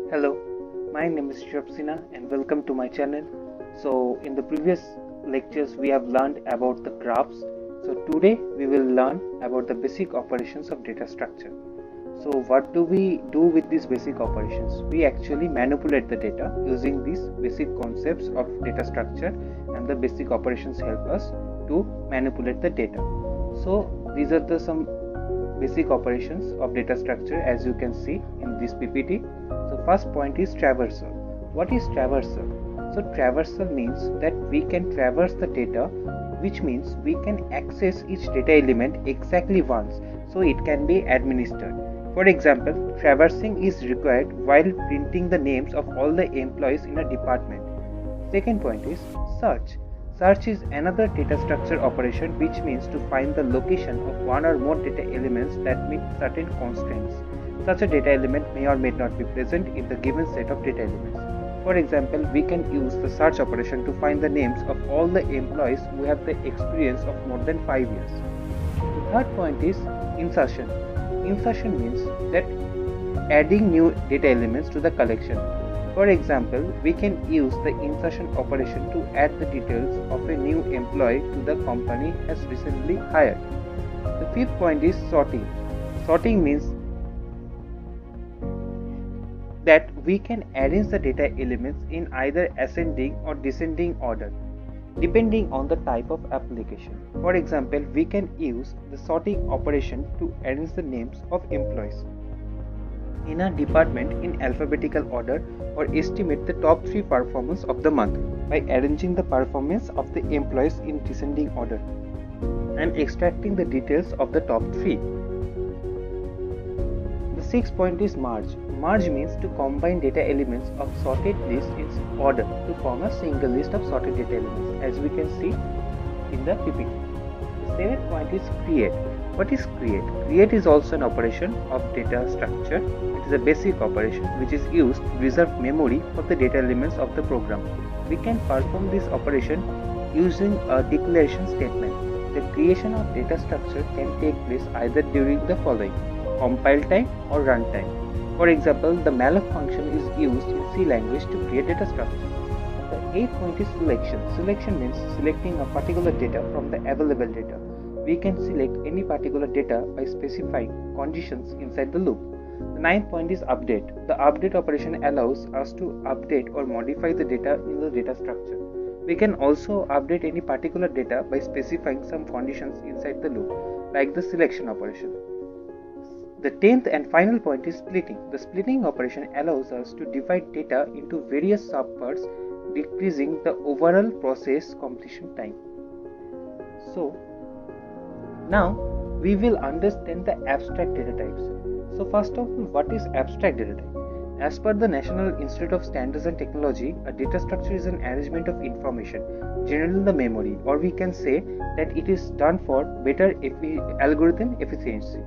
Hello, my name is Shrapsina and welcome to my channel. So in the previous lectures we have learned about the graphs. So today we will learn about the basic operations of data structure. So what do we do with these basic operations? We actually manipulate the data using these basic concepts of data structure, and the basic operations help us to manipulate the data. So these are some basic operations of data structure as you can see in this PPT. So first point is traversal. What is traversal? So traversal means that we can traverse the data, which means we can access each data element exactly once, so it can be administered. For example, traversing is required while printing the names of all the employees in a department. Second point is search. Search is another data structure operation, which means to find the location of one or more data elements that meet certain constraints. Such a data element may or may not be present in the given set of data elements. For example, we can use the search operation to find the names of all the employees who have the experience of more than 5 years. The third point is insertion. Insertion means that adding new data elements to the collection. For example, we can use the insertion operation to add the details of a new employee to the company has recently hired. The fifth point is sorting. Sorting means that we can arrange the data elements in either ascending or descending order, depending on the type of application. For example, we can use the sorting operation to arrange the names of employees in a department in alphabetical order, or estimate the top 3 performance of the month by arranging the performance of the employees in descending order and extracting the details of the top 3. The sixth point is merge. Merge means to combine data elements of sorted lists in order to form a single list of sorted data elements, as we can see in the PPT. The seventh point is create. What is create? Create is also an operation of data structure. It is a basic operation which is used to reserve memory for the data elements of the program. We can perform this operation using a declaration statement. The creation of data structure can take place either during the following: compile time or runtime. For example, the malloc function is used in C language to create data structure. The eighth point is selection. Selection means selecting a particular data from the available data. We can select any particular data by specifying conditions inside the loop. The ninth point is update. The update operation allows us to update or modify the data in the data structure. We can also update any particular data by specifying some conditions inside the loop, like the selection operation. The 10th and final point is splitting. The splitting operation allows us to divide data into various subparts, decreasing the overall process completion time. So, now we will understand the abstract data types. So first of all, what is abstract data type? As per the National Institute of Standards and Technology, a data structure is an arrangement of information, generally in the memory, or we can say that it is done for better algorithm efficiency.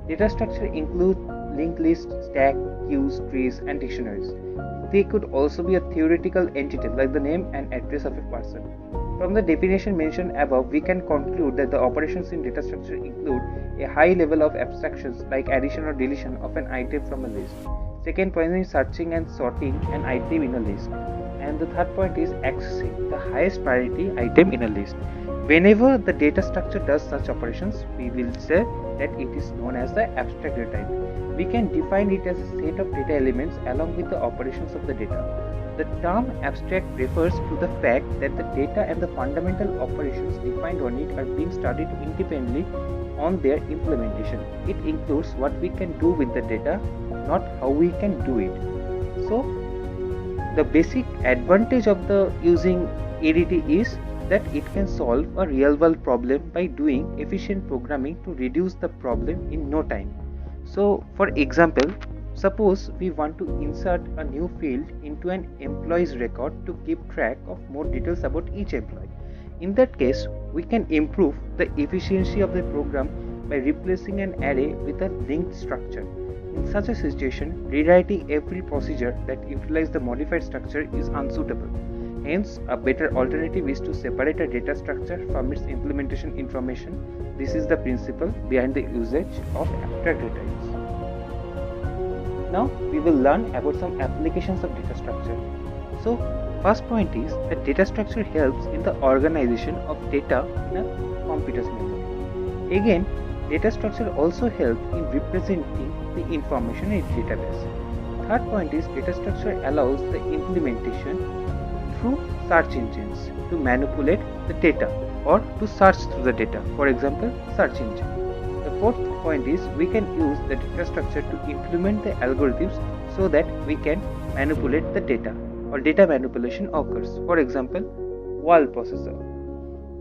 Data structure include linked lists, stack, queues, trees, and dictionaries. They could also be a theoretical entity like the name and address of a person. From the definition mentioned above, we can conclude that the operations in data structure include a high level of abstractions like addition or deletion of an item from a list. Second point is searching and sorting an item in a list. And the third point is accessing the highest priority item in a list. Whenever the data structure does such operations, we will say that it is known as the abstract data type. We can define it as a set of data elements along with the operations of the data. The term abstract refers to the fact that the data and the fundamental operations defined on it are being studied independently on their implementation. It includes what we can do with the data, not how we can do it. So, the basic advantage of the using ADT is that it can solve a real-world problem by doing efficient programming to reduce the problem in no time. So, for example, suppose we want to insert a new field into an employee's record to keep track of more details about each employee. In that case, we can improve the efficiency of the program by replacing an array with a linked structure. In such a situation, rewriting every procedure that utilizes the modified structure is unsuitable. Hence, a better alternative is to separate a data structure from its implementation information. This is the principle behind the usage of abstract data types. Now we will learn about some applications of data structure. So first point is that data structure helps in the organization of data in a computer's memory. Again, data structure also helps in representing the information in database. Third point is data structure allows the implementation through search engines to manipulate the data or to search through the data, for example search engine. The fourth point is we can use the data structure to implement the algorithms so that we can manipulate the data or data manipulation occurs, for example word processor.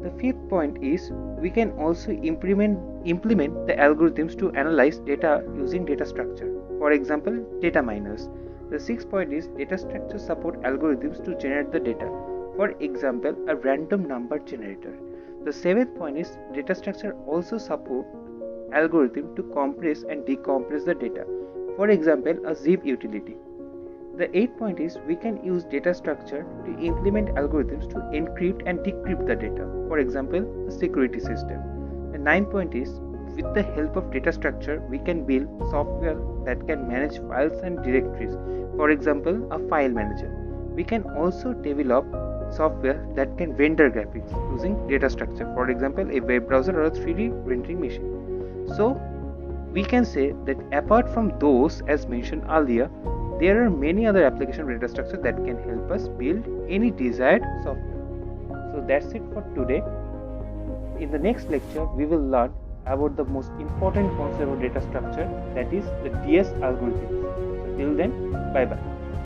The fifth point is we can also implement the algorithms to analyze data using data structure, for example data miners. The sixth point is data structure support algorithms to generate the data, for example a random number generator. The seventh point is data structure also support algorithm to compress and decompress the data, for example a zip utility. The eighth point is we can use data structure to implement algorithms to encrypt and decrypt the data, for example a security system. The ninth point is with the help of data structure we can build software that can manage files and directories, for example a file manager. We can also develop software that can render graphics using data structure, for example a web browser or a 3D rendering machine. So we can say that apart from those as mentioned earlier, there are many other applications of data structure that can help us build any desired software. So that's it for today. In the next lecture, we will learn about the most important concept of data structure, that is the DS algorithms. So till then, bye bye.